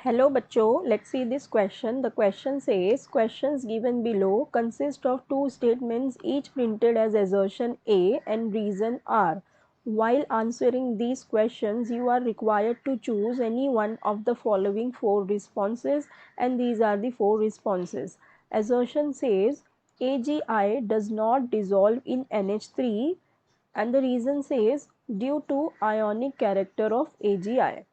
Hello बच्चों, let's see this question. The question says, questions given below consist of two statements each printed as assertion A and reason R. While answering these questions, you are required to choose any one of the following four responses, and these are the four responses. Assertion says, AgI does not dissolve in NH3, and the reason says due to ionic character of AgI.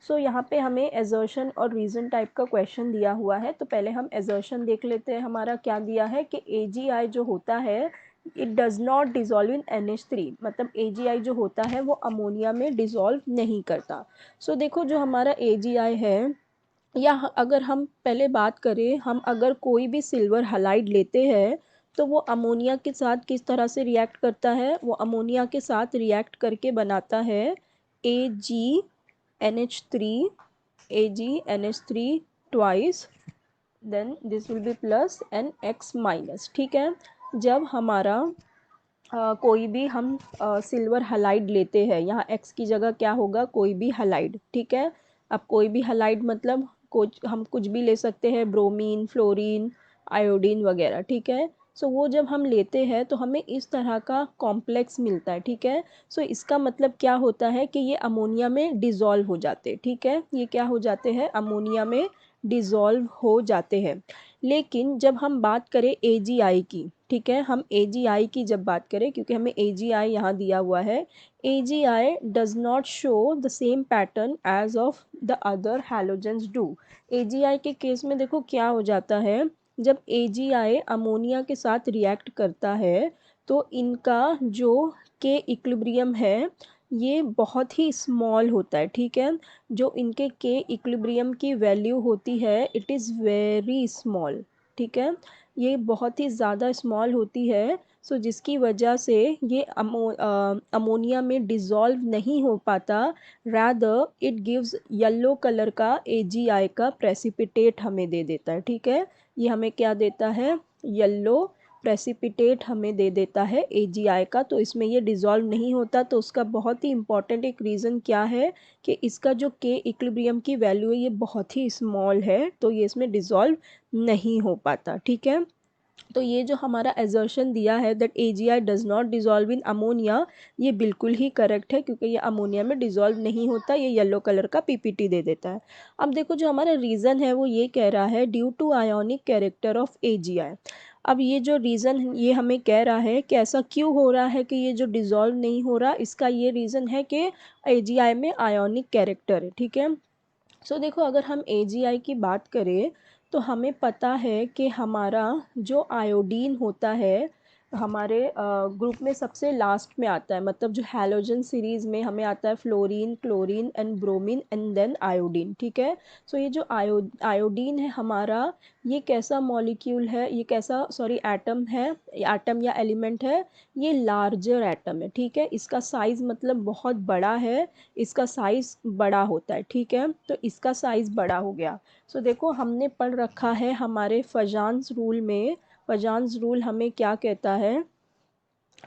सो यहाँ पे हमें assertion और reason type का question दिया हुआ है। तो पहले हम एजर्शन देख लेते हैं। हमारा क्या दिया है कि AgI जो होता है it does not dissolve in NH3, मतलब AgI जो होता है वो अमोनिया में डिज़ोल्व नहीं करता। सो देखो जो हमारा AgI है, या अगर हम पहले बात करें, हम अगर कोई भी सिल्वर हलाइड लेते हैं तो वो अमोनिया के साथ किस तरह से रिएक्ट करता है, वो अमोनिया के साथ रिएक्ट करके बनाता है AgNH3, AgNH3 twice, then this will be plus N X minus. ठीक है, जब हमारा कोई भी हम सिल्वर हलाइड लेते हैं, यहाँ एक्स की जगह क्या होगा, कोई भी हलाइड। ठीक है, अब कोई भी हलाइड मतलब हम कुछ भी ले सकते हैं, ब्रोमीन, फ्लोरीन, आयोडीन वगैरह। ठीक है, सो वो जब हम लेते हैं तो हमें इस तरह का कॉम्प्लेक्स मिलता है। ठीक है, सो इसका मतलब क्या होता है कि ये अमोनिया में डिज़ोल्व हो जाते हैं। ठीक है, ये क्या हो जाते हैं, अमोनिया में डिज़ोल्व हो जाते हैं। लेकिन जब हम बात करें AgI की, ठीक है, हम AgI की जब बात करें, क्योंकि हमें AgI यहाँ दिया हुआ है, AgI does not show the same pattern as of the other halogens do. AgI के केस में देखो क्या हो जाता है, जब AgI अमोनिया के साथ रिएक्ट करता है तो इनका जो के इक्विलिब्रियम है ये बहुत ही स्मॉल होता है। ठीक है, जो इनके के इक्विलिब्रियम की वैल्यू होती है इट इज़ वेरी स्मॉल। ठीक है, ये बहुत ही ज़्यादा स्मॉल होती है, सो जिसकी वजह से ये अमोनिया में डिज़ोल्व नहीं हो पाता, rather it gives yellow colour का AgI का प्रेसिपिटेट हमें दे देता है। ठीक है, ये हमें क्या देता है, येलो प्रेसिपिटेट हमें दे देता है AgI का। तो इसमें ये डिज़ोल्व नहीं होता, तो उसका बहुत ही इम्पॉर्टेंट एक रीज़न क्या है कि इसका जो के इक्विलिब्रियम की वैल्यू है ये बहुत ही स्मॉल है, तो ये इसमें डिज़ोल्व नहीं हो पाता। ठीक है, तो ये जो हमारा एजर्शन दिया है that AgI does not dissolve in ammonia, ये बिल्कुल ही करेक्ट है, क्योंकि ये अमोनिया में डिज़ोल्व नहीं होता, ये येलो कलर का PPT दे देता है। अब देखो जो हमारा रीज़न है वो ये कह रहा है due to ionic character of AgI। अब ये जो रीज़न ये हमें कह रहा है कि ऐसा क्यों हो रहा है कि ये जो डिज़ोल्व नहीं हो रहा, इसका ये रीज़न है कि AgI में आयोनिक कैरेक्टर है। ठीक है, सो देखो अगर हम AgI की बात करें तो हमें पता है कि हमारा जो आयोडीन होता है हमारे ग्रुप में सबसे लास्ट में आता है, मतलब जो हैलोजन सीरीज़ में हमें आता है fluorine, chlorine and bromine and then iodine. ठीक है, सो ये जो आयोडीन है हमारा, ये कैसा मॉलिक्यूल है, ये कैसा सॉरी एटम है, एटम या एलिमेंट है, ये लार्जर एटम है। ठीक है, इसका साइज़ मतलब बहुत बड़ा है, इसका साइज़ बड़ा होता है। ठीक है, तो इसका साइज़ बड़ा हो गया। सो देखो हमने पढ़ रखा है हमारे फजान्स रूल में, फजान्स रूल हमें क्या कहता है,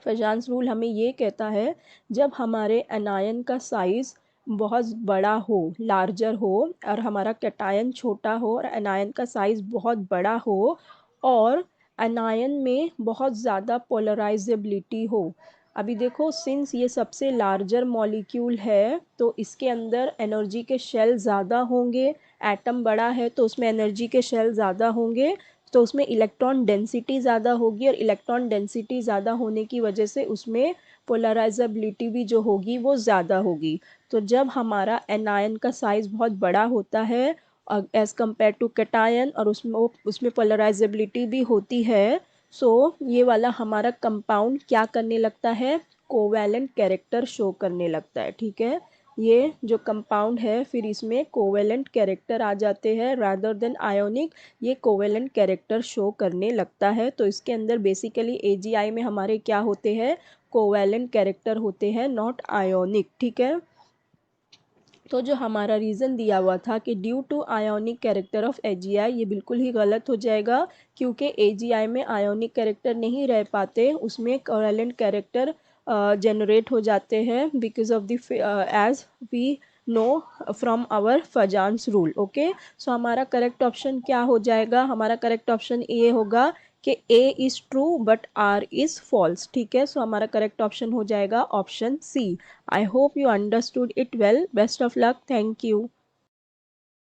फजान्स रूल हमें ये कहता है जब हमारे एनायन का साइज़ बहुत बड़ा हो, लार्जर हो, और हमारा कैटायन छोटा हो और एनायन का साइज़ बहुत बड़ा हो, और एनायन में बहुत ज़्यादा पोलराइजेबिलिटी हो। अभी देखो सिंस ये सबसे लार्जर मॉलिक्यूल है तो इसके अंदर एनर्जी के शेल ज़्यादा होंगे, एटम बड़ा है तो उसमें एनर्जी के शेल ज़्यादा होंगे, तो उसमें इलेक्ट्रॉन डेंसिटी ज़्यादा होगी, और इलेक्ट्रॉन डेंसिटी ज़्यादा होने की वजह से उसमें पोलराइजेबिलिटी भी जो होगी वो ज़्यादा होगी। तो जब हमारा एनायन का साइज़ बहुत बड़ा होता है एज़ कम्पेयर टू कैटायन, और उसमें पोलराइजेबिलिटी भी होती है, सो ये वाला हमारा कंपाउंड क्या करने लगता है, कोवैलेंट कैरेक्टर शो करने लगता है। ठीक है, ये जो कंपाउंड है फिर इसमें कोवैलेंट कैरेक्टर आ जाते हैं रादर देन आयोनिक, ये कोवैलेंट कैरेक्टर शो करने लगता है। तो इसके अंदर बेसिकली AgI में हमारे क्या होते हैं, कोवैलेंट कैरेक्टर होते हैं, नॉट आयोनिक। ठीक है, तो जो हमारा रीज़न दिया हुआ था कि due to ionic character of AgI, ये बिल्कुल ही गलत हो जाएगा, क्योंकि AgI में आयोनिक कैरेक्टर नहीं रह पाते, उसमें कोवैलेंट कैरेक्टर जनरेट हो जाते हैं because of the age we know from our Fajans rule. Okay, so हमारा करेक्ट ऑप्शन क्या हो जाएगा? हमारा करेक्ट ऑप्शन ए होगा कि A is true but R is false. ठीक है, सो हमारा करेक्ट ऑप्शन हो जाएगा option C. I hope you understood it well. Best of luck. Thank you.